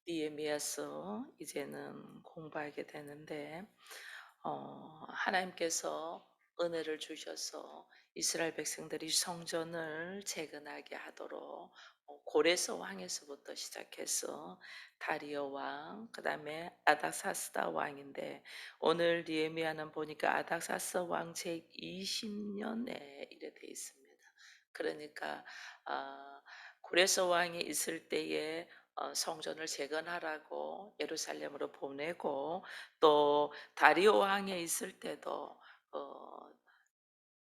니에미야서 이제는 공부하게 되는데 하나님께서 은혜를 주셔서 이스라엘 백성들이 성전을 재건하게 하도록 고레스 왕에서부터 시작해서 다리오 왕, 그다음에 아닥사스다 왕인데 오늘 니에미야는 보니까 아닥사스 왕 제 20년에 이래 돼 있습니다. 그러니까 아, 고레스 왕이 있을 때에 성전을 재건하라고 예루살렘으로 보내고, 또 다리오 왕에 있을 때도 어,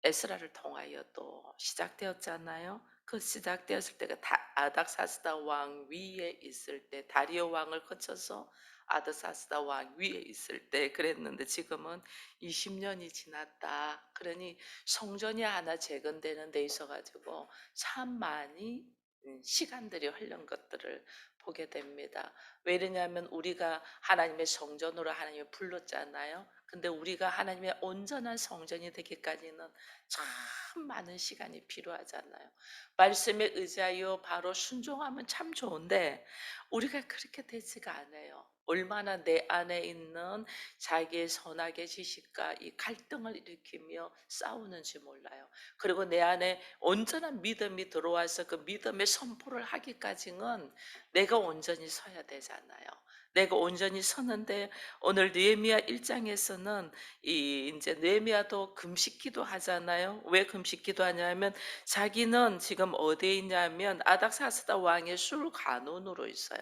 에스라를 통하여 또 시작되었잖아요. 그 시작되었을 때가 아닥사스다 왕 위에 있을 때, 다리오 왕을 거쳐서 아닥사스다 왕 위에 있을 때 그랬는데, 지금은 20년이 지났다. 그러니 성전이 하나 재건되는 데 있어 가지고 참 많이 시간들이 흘른 것들을 보게 됩니다. 왜냐하면 우리가 하나님의 성전으로 하나님을 불렀잖아요. 근데 우리가 하나님의 온전한 성전이 되기까지는 참 많은 시간이 필요하잖아요. 말씀에 의지하여 바로 순종하면 참 좋은데 우리가 그렇게 되지가 않아요. 얼마나 내 안에 있는 자기의 선악의 지식과 이 갈등을 일으키며 싸우는지 몰라요. 그리고 내 안에 온전한 믿음이 들어와서 그 믿음의 선포를 하기까지는 내가 온전히 서야 되잖아요. 내가 온전히 서는데 오늘 느헤미야 1장에서는 이 이제 느헤미야도 금식기도 하잖아요. 왜 금식기도 하냐면 자기는 지금 어디에 있냐면 아닥사스다 왕의 술 간원으로 있어요.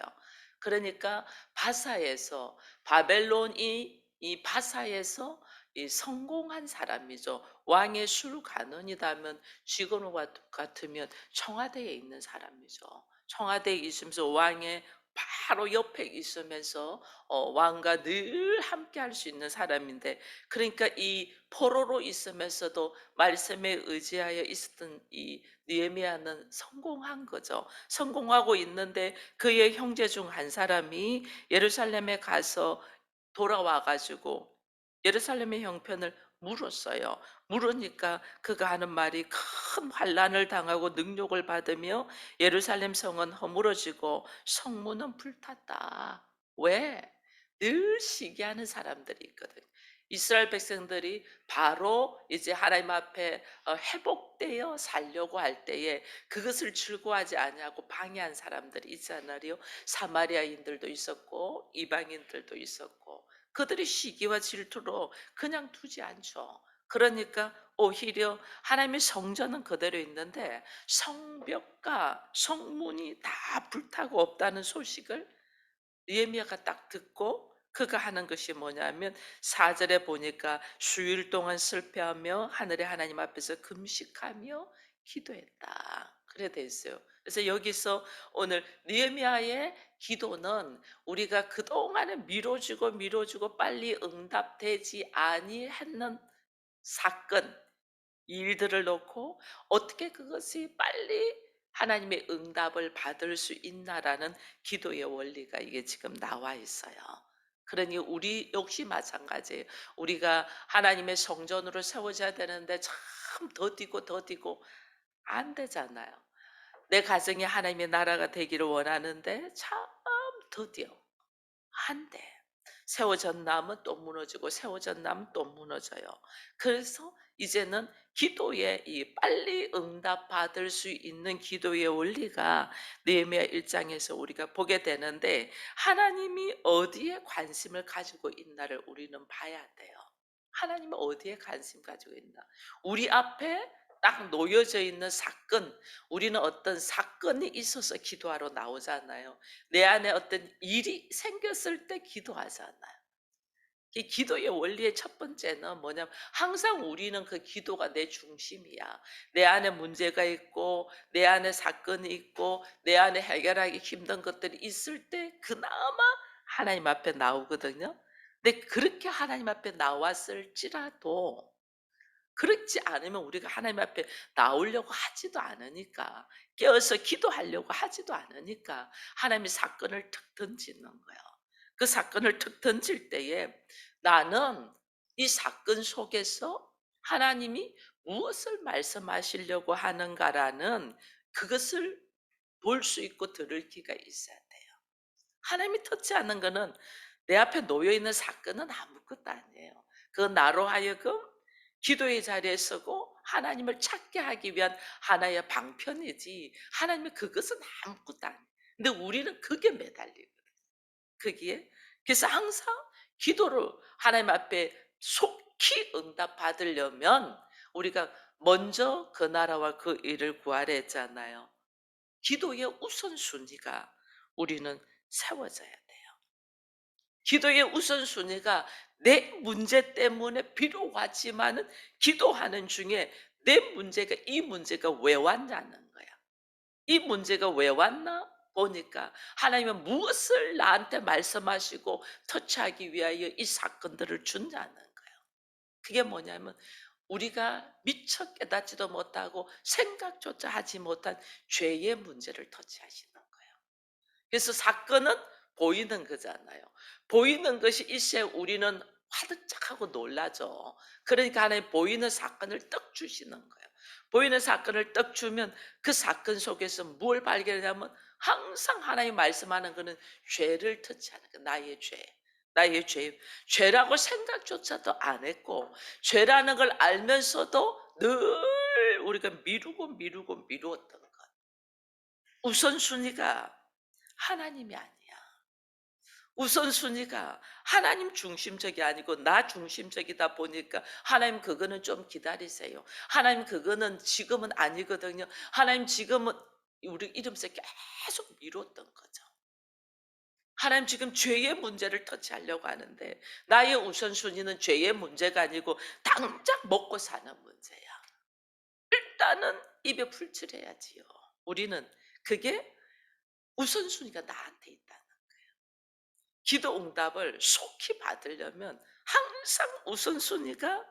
그러니까 바사에서, 바벨론이 이 바사에서 이 성공한 사람이죠. 왕의 술 간원이라면 지금 같으면 청와대에 있는 사람이죠. 청와대에 있으면서 왕의 바로 옆에 있으면서 왕과 늘 함께 할 수 있는 사람인데, 그러니까 이 포로로 있으면서도 말씀에 의지하여 있었던 이 느헤미야는 성공한 거죠. 성공하고 있는데 그의 형제 중 한 사람이 예루살렘에 가서 돌아와 가지고 예루살렘의 형편을 물었어요. 물으니까 그가 하는 말이, 큰 환난을 당하고 능욕을 받으며 예루살렘 성은 허물어지고 성문은 불탔다. 왜? 늘 시기하는 사람들이 있거든. 이스라엘 백성들이 바로 이제 하나님 앞에 회복되어 살려고 할 때에 그것을 즐거워하지 아니하고 방해한 사람들이 있잖아요. 사마리아인들도 있었고 이방인들도 있었고, 그들이 시기와 질투로 그냥 두지 않죠. 그러니까 오히려 하나님의 성전은 그대로 있는데 성벽과 성문이 다 불타고 없다는 소식을 느헤미야가 딱 듣고, 그가 하는 것이 뭐냐면 4절에 보니까 수일 동안 슬퍼하며 하늘의 하나님 앞에서 금식하며 기도했다. 그래 돼 있어요. 그래서 여기서 오늘 느헤미야의 기도는 우리가 그동안에 미뤄지고 빨리 응답되지 아니했는 사건, 일들을 놓고 어떻게 그것이 빨리 하나님의 응답을 받을 수 있나라는 기도의 원리가 이게 지금 나와 있어요. 그러니 우리 역시 마찬가지예요. 우리가 하나님의 성전으로 세워져야 되는데 참 더디고 안 되잖아요. 내 가정이 하나님의 나라가 되기를 원하는데 참 더디어. 안 돼. 세워졌나면 또 무너지고 세워졌나면 또 무너져요. 그래서 이제는 기도에 이 빨리 응답받을 수 있는 기도의 원리가 느헤미야 1장에서 우리가 보게 되는데, 하나님이 어디에 관심을 가지고 있나를 우리는 봐야 돼요. 하나님은 어디에 관심 가지고 있나? 우리 앞에 딱 놓여져 있는 사건, 우리는 어떤 사건이 있어서 기도하러 나오잖아요. 내 안에 어떤 일이 생겼을 때 기도하잖아요. 이 기도의 원리의 첫 번째는 뭐냐면 항상 우리는 그 기도가 내 중심이야. 내 안에 문제가 있고 내 안에 사건이 있고 내 안에 해결하기 힘든 것들이 있을 때 그나마 하나님 앞에 나오거든요. 근데 그렇게 하나님 앞에 나왔을지라도 그렇지 않으면 우리가 하나님 앞에 나오려고 하지도 않으니까, 깨어서 기도하려고 하지도 않으니까 하나님이 사건을 툭 던지는 거예요. 그 사건을 툭 던질 때에 나는 이 사건 속에서 하나님이 무엇을 말씀하시려고 하는가라는 그것을 볼 수 있고 들을 기가 있어야 돼요. 하나님이 터치하는 거는 내 앞에 놓여 있는 사건은 아무것도 아니에요. 그 나로 하여금 기도의 자리에 서고 하나님을 찾게 하기 위한 하나의 방편이지 하나님의 그것은 아무것도 아니에요. 근데 우리는 그게 매달리거든요. 거기에. 그래서 항상 기도를 하나님 앞에 속히 응답 받으려면 우리가 먼저 그 나라와 그 일을 구하려 했잖아요. 기도의 우선순위가 우리는 세워져야 돼요. 기도의 우선순위가 내 문제 때문에 필요하지만은 기도하는 중에 내 문제가 이 문제가 왜 왔냐는 거야. 이 문제가 왜 왔나 보니까 하나님은 무엇을 나한테 말씀하시고 터치하기 위하여 이 사건들을 준다는 거예요. 그게 뭐냐면 우리가 미처 깨닫지도 못하고 생각조차 하지 못한 죄의 문제를 터치하시는 거예요. 그래서 사건은 보이는 거잖아요. 보이는 것이 있어야 우리는 화들짝하고 놀라죠. 그러니까 하나님 보이는 사건을 떡 주시는 거예요. 보이는 사건을 떡 주면 그 사건 속에서 뭘 발견하냐면 항상 하나님 말씀하는 거는 죄를 터치하는 거예요. 나의 죄. 나의 죄. 죄라고 생각조차도 안 했고 죄라는 걸 알면서도 늘 우리가 미루었던 것. 우선순위가 하나님이 아니야. 우선순위가 하나님 중심적이 아니고 나 중심적이다 보니까 하나님 그거는 좀 기다리세요. 하나님 그거는 지금은 아니거든요. 하나님 지금은 우리 이름새 계속 미뤘던 거죠. 하나님 지금 죄의 문제를 터치하려고 하는데 나의 우선순위는 죄의 문제가 아니고 당장 먹고 사는 문제야. 일단은 입에 풀칠해야지요. 우리는 그게 우선순위가 나한테 있다는 거예요. 기도 응답을 속히 받으려면 항상 우선순위가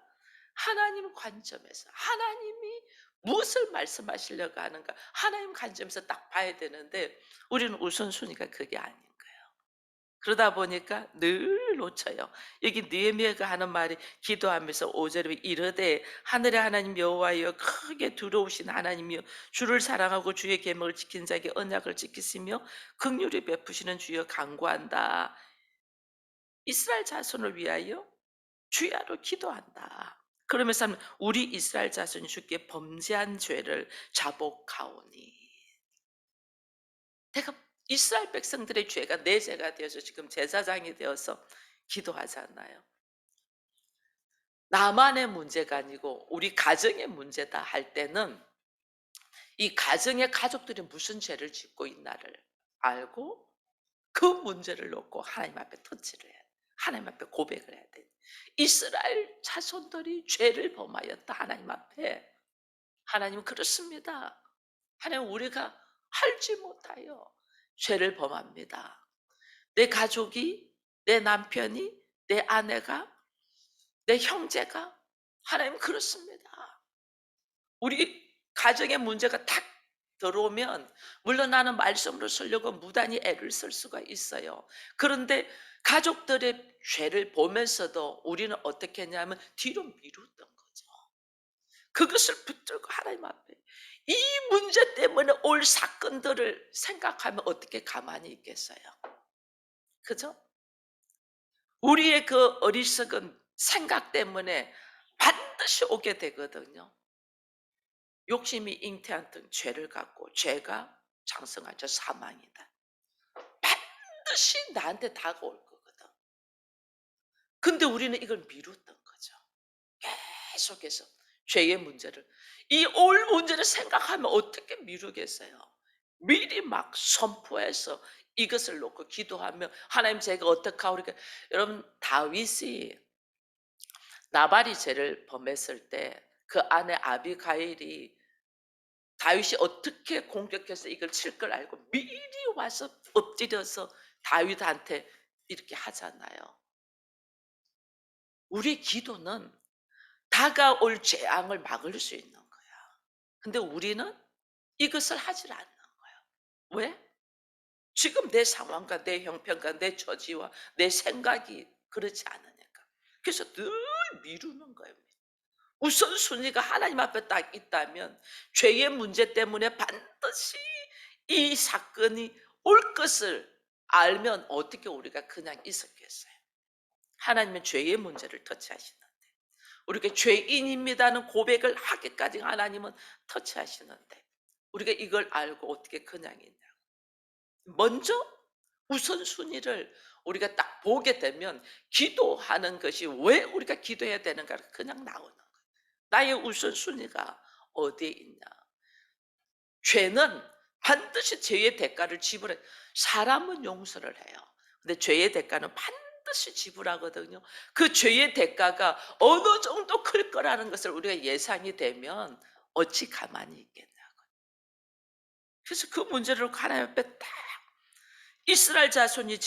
하나님 관점에서 하나님이 무엇을 말씀하시려고 하는가 하나님 관점에서 딱 봐야 되는데 우리는 우선순위가 그게 아닌 거예요. 그러다 보니까 늘 놓쳐요. 여기 느헤미야가 하는 말이 기도하면서 5절에 이르되 하늘의 하나님 여호와여 크게 두려우신 하나님이여 주를 사랑하고 주의 계명을 지킨 자에게 언약을 지키시며 긍휼히 베푸시는 주여 간구한다. 이스라엘 자손을 위하여 주야로 기도한다. 그러면서 하면 우리 이스라엘 자손이 주께 범죄한 죄를 자복하오니. 내가 이스라엘 백성들의 죄가 내 죄가 되어서 지금 제사장이 되어서 기도하잖아요. 나만의 문제가 아니고 우리 가정의 문제다 할 때는 이 가정의 가족들이 무슨 죄를 짓고 있나를 알고 그 문제를 놓고 하나님 앞에 터치를 해야 돼. 하나님 앞에 고백을 해야 돼. 이스라엘 자손들이 죄를 범하였다 하나님 앞에. 하나님 그렇습니다. 하나님 우리가 알지 못하여 죄를 범합니다. 내 가족이, 내 남편이, 내 아내가, 내 형제가 하나님 그렇습니다. 우리 가정의 문제가 탁 들어오면 물론 나는 말씀으로 쓰려고 무단히 애를 쓸 수가 있어요. 그런데 가족들의 죄를 보면서도 우리는 어떻게 했냐면 뒤로 미뤘던 거죠. 그것을 붙들고 하나님 앞에 이 문제 때문에 올 사건들을 생각하면 어떻게 가만히 있겠어요? 그죠? 우리의 그 어리석은 생각 때문에 반드시 오게 되거든요. 욕심이 잉태한 죄를 갖고 죄가 장성하죠. 사망이다. 반드시 나한테 다가올 거거든. 근데 우리는 이걸 미뤘던 거죠. 계속해서 죄의 문제를 이 올 문제를 생각하면 어떻게 미루겠어요. 미리 막 선포해서 이것을 놓고 기도하며 하나님 제가 어떡하오 그러니까 여러분 다윗이 나발이 죄를 범했을 때 그 아내 아비가일이 다윗이 어떻게 공격해서 이걸 칠 걸 알고 미리 와서 엎드려서 다윗한테 이렇게 하잖아요. 우리 기도는 다가올 재앙을 막을 수 있는 거야. 근데 우리는 이것을 하질 않는 거예요. 왜? 지금 내 상황과 내 형편과 내 처지와 내 생각이 그렇지 않으니까. 그래서 늘 미루는 거예요. 우선순위가 하나님 앞에 딱 있다면 죄의 문제 때문에 반드시 이 사건이 올 것을 알면 어떻게 우리가 그냥 있었겠어요? 하나님은 죄의 문제를 터치하시는데, 우리가 죄인입니다는 고백을 하기까지 하나님은 터치하시는데, 우리가 이걸 알고 어떻게 그냥 있냐? 먼저 우선순위를 우리가 딱 보게 되면 기도하는 것이 왜 우리가 기도해야 되는가 그냥 나오는 거예요. 나의 우선순위가 어디에 있냐? 죄는 반드시 죄의 대가를 지불해. 사람은 용서를 해요. 근데 죄의 대가는 반드시 지불하거든요. 그 죄의 대가가 어느 정도 클 거라는 것을 우리가 예상이 되면 어찌 가만히 있겠냐고. 그래서 그 문제를 하나님 앞에 딱 이스라엘 자손이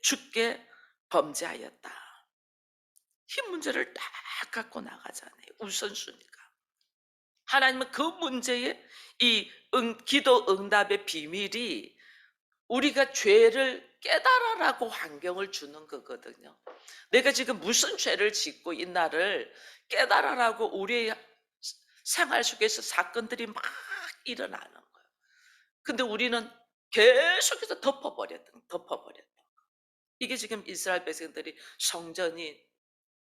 주께 범죄하였다. 이 문제를 딱 갖고 나가잖아요. 우선순위가. 하나님은 그 문제에 이 기도 응답의 비밀이 우리가 죄를 깨달아라고 환경을 주는 거거든요. 내가 지금 무슨 죄를 짓고 있나를 깨달아라고 우리의 생활 속에서 사건들이 막 일어나는 거예요. 근데 우리는 계속해서 덮어버렸던. 이게 지금 이스라엘 백성들이 성전이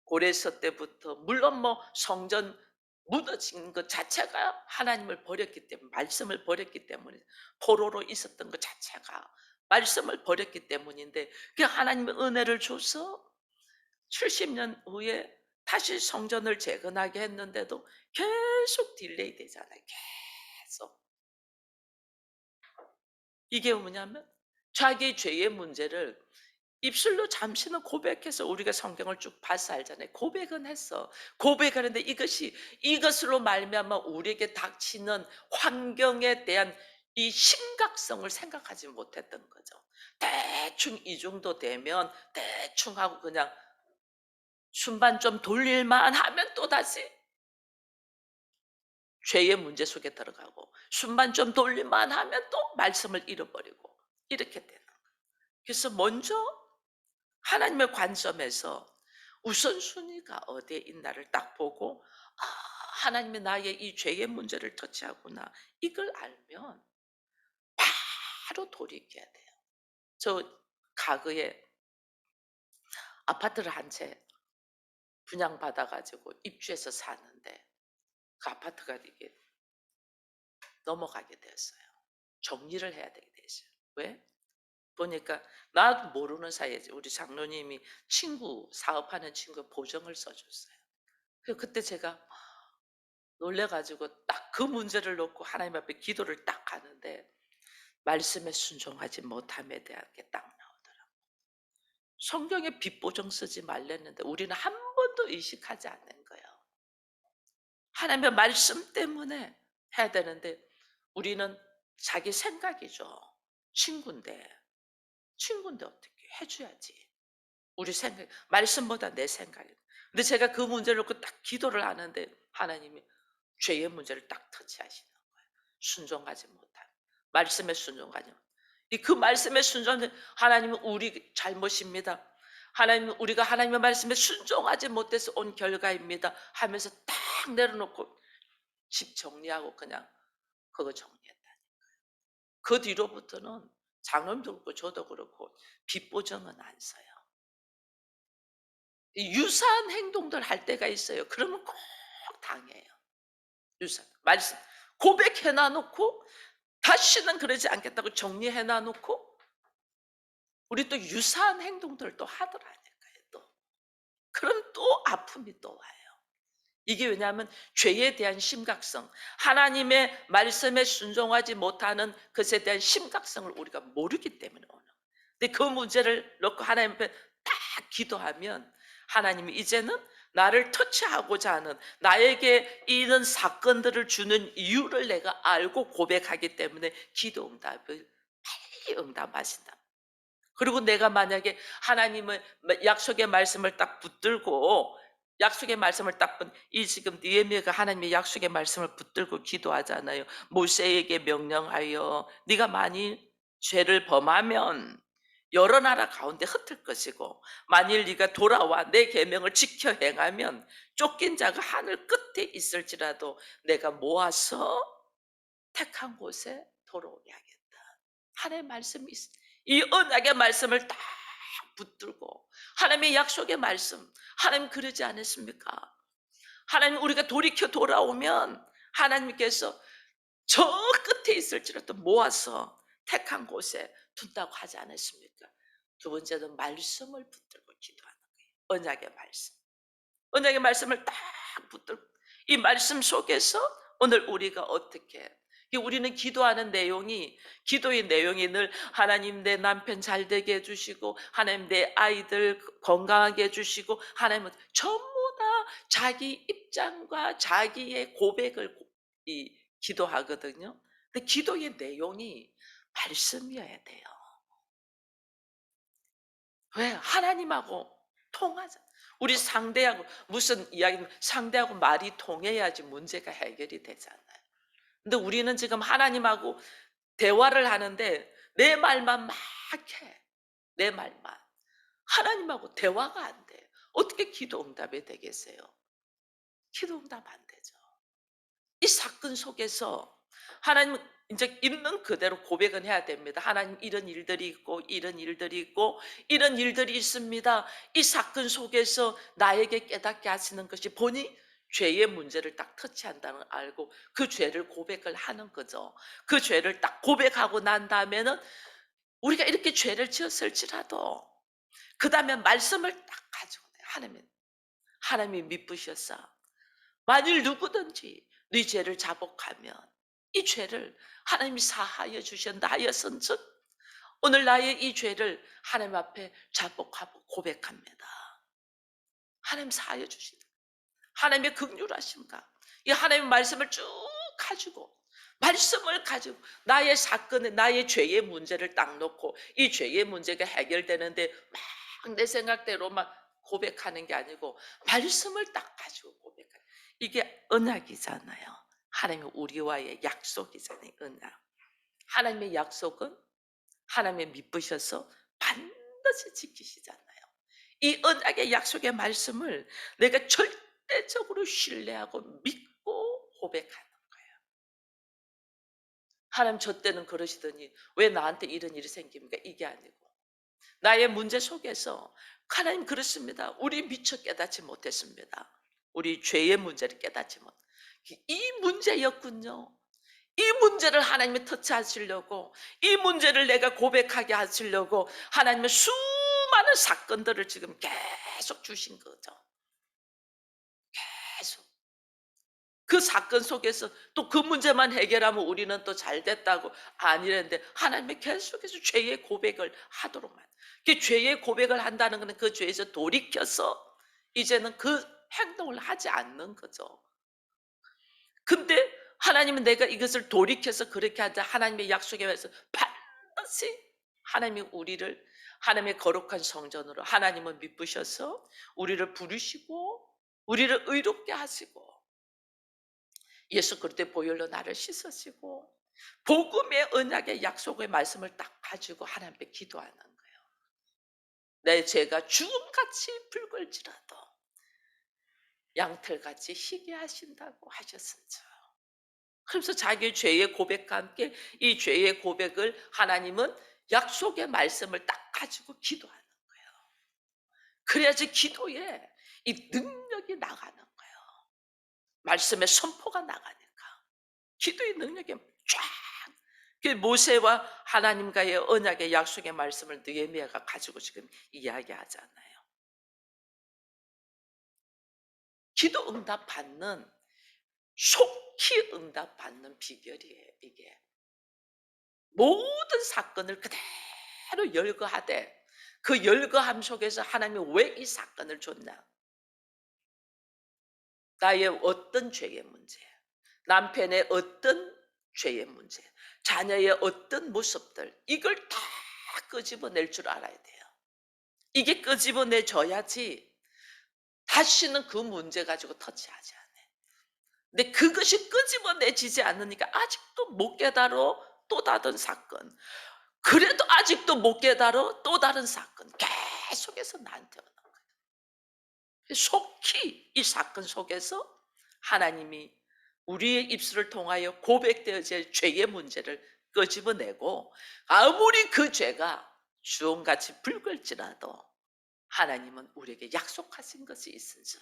고레서 때부터 물론 뭐 성전 무너진 것 자체가 하나님을 버렸기 때문에 말씀을 버렸기 때문에 포로로 있었던 것 자체가 말씀을 버렸기 때문인데 그 하나님의 은혜를 줘서 70년 후에 다시 성전을 재건하게 했는데도 계속 딜레이 되잖아요. 계속. 이게 뭐냐면 자기 죄의 문제를 입술로 잠시는 고백해서 우리가 성경을 쭉 봐서 알잖아요. 고백은 했어. 고백하는데 이것으로 말미암아 우리에게 닥치는 환경에 대한 이 심각성을 생각하지 못했던 거죠. 대충 이 정도 되면 대충 하고 그냥 순반 좀 돌릴만 하면 또다시 죄의 문제 속에 들어가고 순반 좀 돌릴만 하면 또 말씀을 잃어버리고 이렇게 되는 거예요. 그래서 먼저 하나님의 관점에서 우선순위가 어디에 있나를 딱 보고 아, 하나님이 나의 이 죄의 문제를 터치하구나. 이걸 알면 바로 돌이켜야 돼요. 저 가그에 아파트를 한 채 분양받아 가지고 입주해서 사는데 그 아파트가 이게 넘어가게 됐어요. 정리를 해야 되게 됐어요. 왜? 보니까 나도 모르는 사이에 우리 장로님이 친구 사업하는 친구 보증을 써줬어요. 그때 제가 놀래 가지고 딱 그 문제를 놓고 하나님 앞에 기도를 딱 하는데 말씀에 순종하지 못함에 대한 게 딱 나오더라고요. 성경에 빚보증 쓰지 말랬는데 우리는 한 번도 의식하지 않는 거예요. 하나님의 말씀 때문에 해야 되는데 우리는 자기 생각이죠. 친구인데 친구인데 어떻게 해 줘야지. 우리 생각 말씀보다 내 생각이. 근데 제가 그 문제를 놓고 딱 기도를 하는데 하나님이 죄의 문제를 딱 터치하시는 거예요. 순종하지 못한 말씀에 순종하지 못. 이그 말씀에 순종 하나님은 우리 잘못입니다. 하나님은 우리가 하나님의 말씀에 순종하지 못해서 온 결과입니다. 하면서 딱 내려놓고 집 정리하고 그냥 그거 정리했다. 그 뒤로부터는 장로님도 그렇고 저도 그렇고 빚보정은 안 써요. 유사한 행동들 할 때가 있어요. 그러면 꼭 당해요. 유사 말씀 고백해 놔놓고 다시는 그러지 않겠다고 정리해 놔놓고 우리 또 유사한 행동들을 또 하더라니까요. 또 그럼 또 아픔이 또 와요. 이게 왜냐하면 죄에 대한 심각성, 하나님의 말씀에 순종하지 못하는 것에 대한 심각성을 우리가 모르기 때문에 오는 거예요. 근데 그 문제를 놓고 하나님 앞에 딱 기도하면 하나님이 이제는 나를 터치하고자 하는 나에게 이런 사건들을 주는 이유를 내가 알고 고백하기 때문에 기도 응답을 빨리 응답하신다. 그리고 내가 만약에 하나님의 약속의 말씀을 딱 붙들고 약속의 말씀을 이 지금 느헤미야가 하나님의 약속의 말씀을 붙들고 기도하잖아요. 모세에게 명령하여 네가 만일 죄를 범하면 여러 나라 가운데 흩을 것이고 만일 네가 돌아와 내 계명을 지켜 행하면 쫓긴 자가 하늘 끝에 있을지라도 내가 모아서 택한 곳에 돌아오게 하겠다. 하나님의 말씀이 이 언약의 말씀을 딱 붙들고 하나님의 약속의 말씀, 하나님 그러지 않았습니까? 하나님 우리가 돌이켜 돌아오면 하나님께서 저 끝에 있을지라도 모아서 택한 곳에 둔다고 하지 않았습니까? 두 번째는 말씀을 붙들고 기도하는 거예요. 언약의 말씀. 언약의 말씀을 딱 붙들고 이 말씀 속에서 오늘 우리가 어떻게 우리는 기도하는 내용이 기도의 내용이 늘 하나님 내 남편 잘 되게 해주시고 하나님 내 아이들 건강하게 해주시고 하나님은 전부 다 자기 입장과 자기의 고백을 기도하거든요. 근데 기도의 내용이 말씀이어야 돼요. 왜? 하나님하고 통하자. 우리 상대하고 무슨 이야기 상대하고 말이 통해야지 문제가 해결이 되잖아요. 근데 우리는 지금 하나님하고 대화를 하는데 내 말만 막 해. 내 말만. 하나님하고 대화가 안 돼. 어떻게 기도 응답이 되겠어요? 기도 응답 안 되죠. 이 사건 속에서 하나님은 이제 있는 그대로 고백은 해야 됩니다. 하나님 이런 일들이 있고 이런 일들이 있고 이런 일들이 있습니다. 이 사건 속에서 나에게 깨닫게 하시는 것이 보니 죄의 문제를 딱 터치한다는 걸 알고 그 죄를 고백을 하는 거죠. 그 죄를 딱 고백하고 난 다음에는 우리가 이렇게 죄를 지었을지라도 그 다음에 말씀을 딱 가지고 하나님이 미쁘셨어. 만일 누구든지 네 죄를 자복하면 이 죄를 하나님이 사하여 주신다 하였은즉 오늘 나의 이 죄를 하나님 앞에 자복하고 고백합니다. 하나님 사하여 주신다. 하나님의 긍휼하심과 이 하나님의 말씀을 쭉 가지고 말씀을 가지고 나의 사건에 나의 죄의 문제를 딱 놓고 이 죄의 문제가 해결되는데 막 내 생각대로만 고백하는 게 아니고 말씀을 딱 가지고 고백하는 이게 언약이잖아요. 하나님의 우리와의 약속이잖아요. 언약. 하나님의 약속은 하나님의 믿으셔서 반드시 지키시잖아요. 이 언약의 약속의 말씀을 내가 절대적으로 신뢰하고 믿고 고백하는 거예요. 하나님 저 때는 그러시더니 왜 나한테 이런 일이 생깁니까? 이게 아니고 나의 문제 속에서 하나님 그렇습니다. 우리 미처 깨닫지 못했습니다. 우리 죄의 문제를 깨닫지 못. 이 문제였군요. 이 문제를 하나님이 터치하시려고 이 문제를 내가 고백하게 하시려고 하나님의 수많은 사건들을 지금 계속 주신 거죠. 계속. 그 사건 속에서 또 그 문제만 해결하면 우리는 또 잘 됐다고 아니랬는데 하나님이 계속해서 죄의 고백을 하도록만. 그 죄의 고백을 한다는 것은 그 죄에서 돌이켜서 이제는 그 행동을 하지 않는 거죠. 근데 하나님은 내가 이것을 돌이켜서 그렇게 하자 하나님의 약속에 의해서 반드시 하나님이 우리를 하나님의 거룩한 성전으로 하나님은 믿으셔서 우리를 부르시고 우리를 의롭게 하시고 예수 그리스도의 보혈로 나를 씻으시고 복음의 언약의 약속의 말씀을 딱 가지고 하나님 앞에 기도하는 거예요. 내 죄가 죽음같이 붉을지라도 양털같이 희게 하신다고 하셨습니다. 그래서 자기의 죄의 고백과 함께 이 죄의 고백을 하나님은 약속의 말씀을 딱 가지고 기도하는 거예요. 그래야지 기도에 이 능력이 나가는 거예요. 말씀의 선포가 나가니까. 기도의 능력이 쫙. 그 모세와 하나님과의 언약의 약속의 말씀을 느헤미야가 가지고 지금 이야기하잖아요. 기도 응답 받는 속히 응답 받는 비결이에요. 이게 모든 사건을 그대로 열거하되 그 열거함 속에서 하나님이 왜 이 사건을 줬나? 나의 어떤 죄의 문제, 남편의 어떤 죄의 문제, 자녀의 어떤 모습들 이걸 다 끄집어낼 줄 알아야 돼요. 이게 끄집어내줘야지 다시는 그 문제 가지고 터치하지 않아요. 근데 그것이 끄집어내지지 않으니까 아직도 못 깨달아 또 다른 사건. 그래도 아직도 못 깨달아 또 다른 사건. 계속해서 나한테 오는 거예요. 속히 이 사건 속에서 하나님이 우리의 입술을 통하여 고백되어질 죄의 문제를 끄집어내고 아무리 그 죄가 주홍같이 붉을지라도 하나님은 우리에게 약속하신 것이 있은즉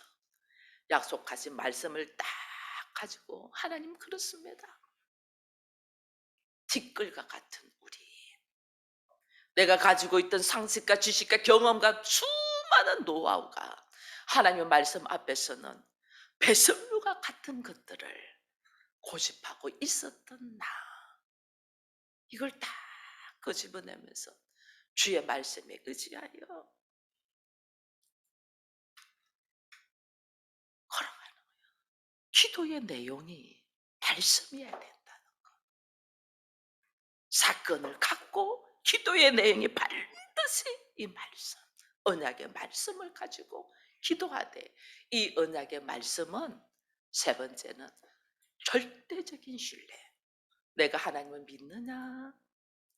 약속하신 말씀을 딱 가지고 하나님 그렇습니다. 티끌과 같은 우리. 내가 가지고 있던 상식과 지식과 경험과 수많은 노하우가 하나님의 말씀 앞에서는 배설물과 같은 것들을 고집하고 있었던 나. 이걸 다 끄집어내면서 주의 말씀에 의지하여 걸어가는 기도의 내용이 말씀이어야 된다는 사건을 갖고 기도의 내용이 반드시 이 말씀, 언약의 말씀을 가지고 기도하되 이 언약의 말씀은 세 번째는 절대적인 신뢰. 내가 하나님을 믿느냐?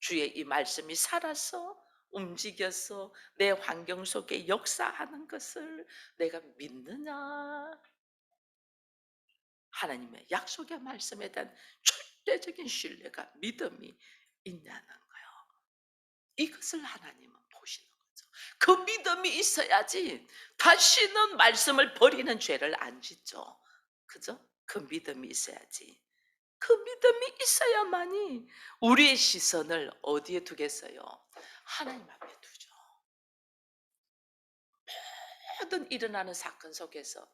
주의 이 말씀이 살아서 움직여서 내 환경 속에 역사하는 것을 내가 믿느냐? 하나님의 약속의 말씀에 대한 절대적인 신뢰가 믿음이 있냐는 거예요. 이것을 하나님은 보시는 거죠. 그 믿음이 있어야지 다시는 말씀을 버리는 죄를 안 짓죠. 그죠? 그 믿음이 있어야지. 그 믿음이 있어야만이 우리의 시선을 어디에 두겠어요? 하나님 앞에 두죠. 모든 일어나는 사건 속에서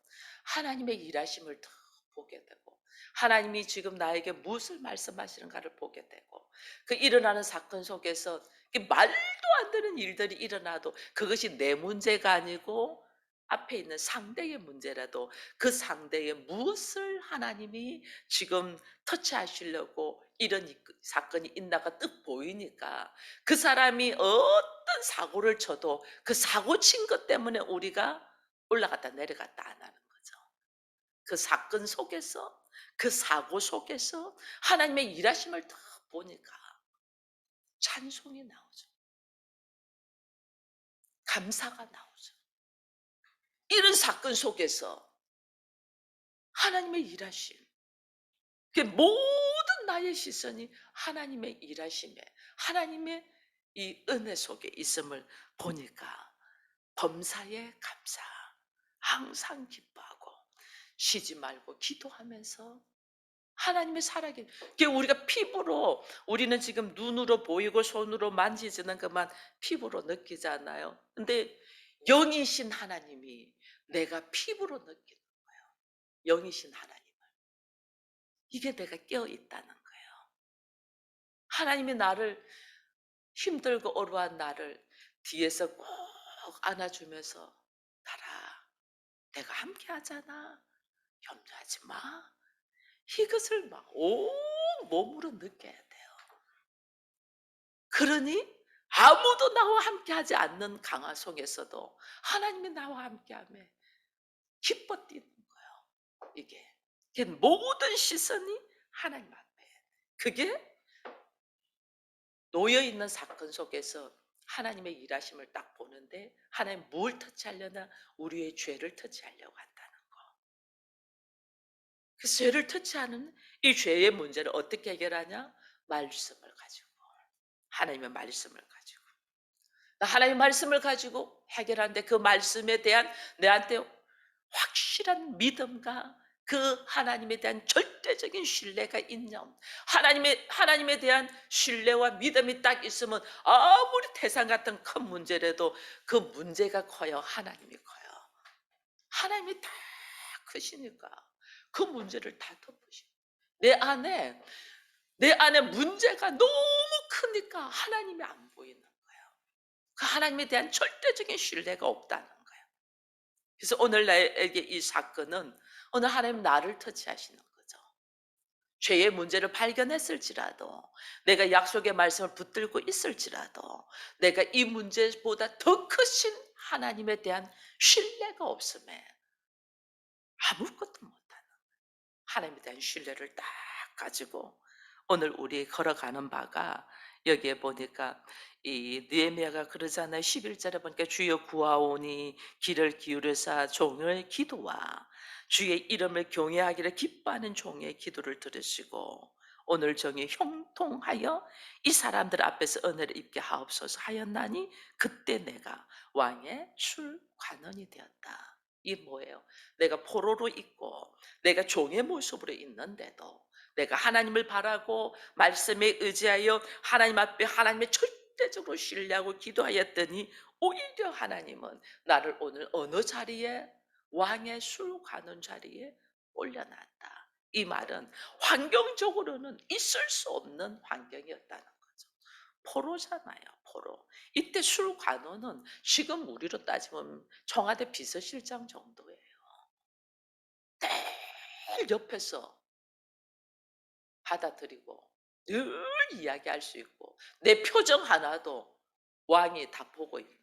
하나님의 일하심을 더 보게 되고 하나님이 지금 나에게 무엇을 말씀하시는가를 보게 되고 그 일어나는 사건 속에서 말도 안 되는 일들이 일어나도 그것이 내 문제가 아니고 앞에 있는 상대의 문제라도 그 상대의 무엇을 하나님이 지금 터치하시려고 이런 사건이 있나가 뜩 보이니까 그 사람이 어떤 사고를 쳐도 그 사고 친 것 때문에 우리가 올라갔다 내려갔다 안 하는 거죠. 그 사건 속에서 그 사고 속에서 하나님의 일하심을 딱 보니까 찬송이 나오죠. 감사가 나오죠. 이런 사건 속에서 하나님의 일하심, 그 모든 나의 시선이 하나님의 일하심에 하나님의 이 은혜 속에 있음을 보니까 범사에 감사, 항상 기뻐하고 쉬지 말고 기도하면서 하나님의 살아계 그게 우리가 피부로 우리는 지금 눈으로 보이고 손으로 만지지는 것만 피부로 느끼잖아요. 근데 영이신 하나님이 내가 피부로 느끼는 영이신 하나님을 이게 내가 깨어 있다는 거예요. 하나님이 나를 힘들고 어려운 나를 뒤에서 꼭 안아주면서 달아 내가 함께 하잖아. 염려하지 마. 이것을 막 온 몸으로 느껴야 돼요. 그러니 아무도 나와 함께하지 않는 강화 속에서도 하나님이 나와 함께하며 기뻐 뛰는 거예요. 이게 모든 시선이 하나님 앞에. 그게 놓여 있는 사건 속에서 하나님의 일하심을 딱 보는데 하나님 뭘 터치하려나 우리의 죄를 터치하려고 한다는 거. 그 죄를 터치하는 이 죄의 문제를 어떻게 해결하냐? 말씀을 가지고. 하나님의 말씀을 가지고. 하나님의 말씀을 가지고 해결하는데 그 말씀에 대한 내한테 확실한 믿음과 그 하나님에 대한 절대적인 신뢰가 있냐? 하나님에 대한 신뢰와 믿음이 딱 있으면 아무리 태산 같은 큰 문제라도 그 문제가 커요. 하나님이 커요. 하나님이 다 크시니까 그 문제를 다 덮으시고 내 안에 문제가 너무 크니까 하나님이 안 보이는 거예요. 그 하나님에 대한 절대적인 신뢰가 없다는 거예요. 그래서 오늘 나에게 이 사건은 오늘 하나님 나를 터치하시는 거죠. 죄의 문제를 발견했을지라도 내가 약속의 말씀을 붙들고 있을지라도 내가 이 문제보다 더 크신 하나님에 대한 신뢰가 없음에 아무것도 못하는 하나님에 대한 신뢰를 딱 가지고 오늘 우리 걸어가는 바가 여기에 보니까 이 느헤미야가 그러잖아요. 11절에 보니까 주여 구하오니 귀를 기울여사 종의 기도와 주의 이름을 경외하기를 기뻐하는 종의 기도를 들으시고 오늘 종이 형통하여 이 사람들 앞에서 은혜를 입게 하옵소서 하였나니 그때 내가 왕의 술관원이 되었다. 이 뭐예요? 내가 포로로 있고 내가 종의 모습으로 있는데도 내가 하나님을 바라고 말씀에 의지하여 하나님 앞에 하나님의 절대적으로 신뢰하고 기도하였더니 오히려 하나님은 나를 오늘 어느 자리에 왕의 술관원 자리에 올려놨다. 이 말은 환경적으로는 있을 수 없는 환경이었다는 거죠. 포로잖아요, 포로. 이때 술관원은 지금 우리로 따지면 청와대 비서실장 정도예요. 늘 옆에서 받아들이고 늘 이야기할 수 있고 내 표정 하나도 왕이 다 보고 있는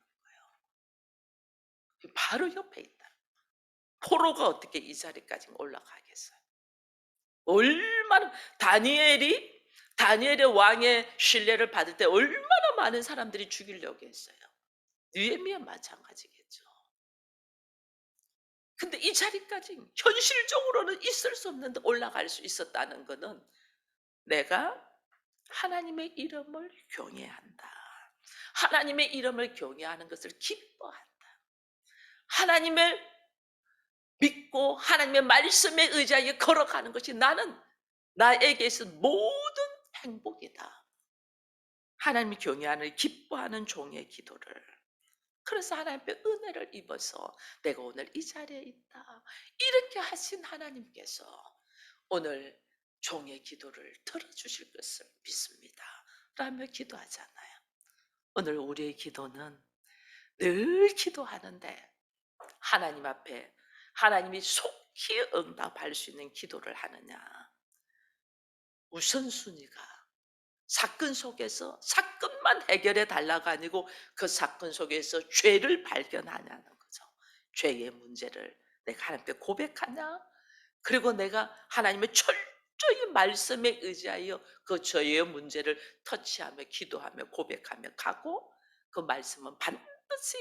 바로 옆에 있다. 포로가 어떻게 이 자리까지 올라가겠어요? 얼마나 다니엘의 왕의 신뢰를 받을 때 얼마나 많은 사람들이 죽이려고 했어요. 느헤미야 마찬가지겠죠. 근데 이 자리까지 현실적으로는 있을 수 없는데 올라갈 수 있었다는 것은 내가 하나님의 이름을 경외한다. 하나님의 이름을 경외하는 것을 기뻐한다. 하나님을 믿고 하나님의 말씀에 의지하여 걸어가는 것이 나에게 있어 모든 행복이다. 하나님이 경외하는 기뻐하는 종의 기도를. 그래서 하나님께 은혜를 입어서 내가 오늘 이 자리에 있다. 이렇게 하신 하나님께서 오늘 종의 기도를 들어주실 것을 믿습니다. 라며 기도하잖아요. 오늘 우리의 기도는 늘 기도하는데 하나님 앞에 하나님이 속히 응답할 수 있는 기도를 하느냐. 우선순위가 사건 속에서 사건만 해결해 달라가 아니고 그 사건 속에서 죄를 발견하냐는 거죠. 죄의 문제를 내가 하나님께 고백하냐? 그리고 내가 하나님의 철저히 말씀에 의지하여 그 죄의 문제를 터치하며 기도하며 고백하며 가고 그 말씀은 반드시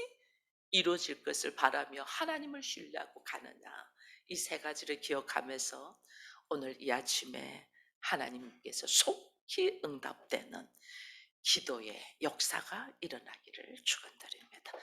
이루어질 것을 바라며 하나님을 신뢰하고 가느냐. 이 세 가지를 기억하면서 오늘 이 아침에 하나님께서 속히 응답되는 기도의 역사가 일어나기를 축원드립니다.